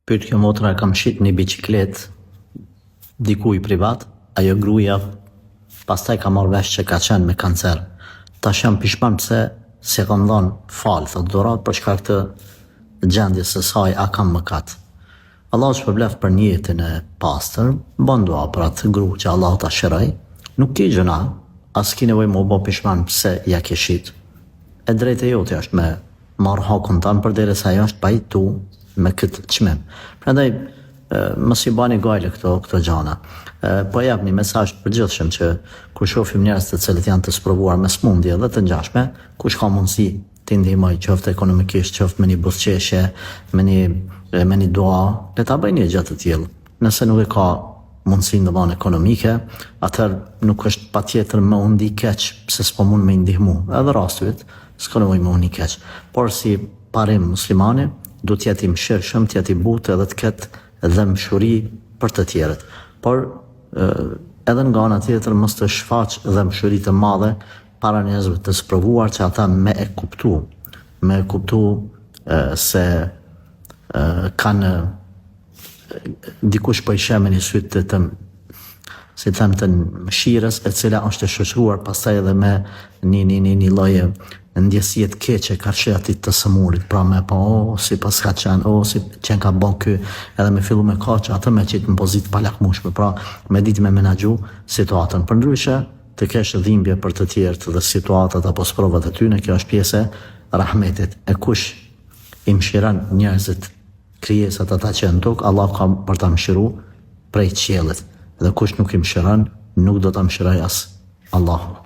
Pyet kjo motra e kam shit një biciklet dikuj privat, ajo gruja pastaj ka marrë vesh që ka qenë me kancer. Tash jam pishman pse se kam dhënë falë, thot dhurat për shkak të gjendjes së saj, a kam mëkat. Allah është përbleft për një jetën e pastër, bën dua për atë gru që Allah ta shëroj. Nuk ke gjëna, as ki nevojë më u bë pishman pse ja ke shit. E drejtë e jote është me marrë hakun tanë përderisa ajo është pajtu me këtë çmim. Prandaj mos i bani gajle këto gjana. Po jap një mesazh të përgjithshëm që kur shohim njerëz të cilët janë të sprovuar me smundje dhe të ngjashme, kush ka mundësi të ndihmoj qoftë ekonomikisht, qoftë me një buzëqeshje, me një dua, le ta bëjnë një gjë të tillë. Nëse nuk e ka mundësi ndonjë ekonomike, atëherë nuk është patjetër më u ndi keq pse s'po mund me ndihmu. Edhe rastyt s'ka nevojë më u ndi keq. Por si parim muslimani, duhet të jetë i mëshirshëm, të jetë i butë edhe të ketë dëmshuri për të tjerët. Por edhe nga ana tjetër mos të shfaq dëmshuri të madhe para njerëzve të sprovuar që ata me e kuptu se kanë dikush po i sheh me një sy të si them të mëshirës, e cila është e shoqëruar pastaj edhe me një lloj ndjesie të keqe karshi atit të sëmurit, pra me po si pas ka qenë, si qenë ka bon ky, edhe me fillu me ka që atë me qitë në pozitë palakmushme, pra me ditë me menagju situatën. Për ndryshe, të kesh dhimbje për të tjerët dhe situatat apo sprovat e tyne, kjo është pjese rahmetit. E kush i mshiran njerëzit, krijesat ata që në tokë, Allah ka për ta mshiru prej qiellit. Dhe kush nuk i mshiran, nuk do ta mshiroj as Allahu.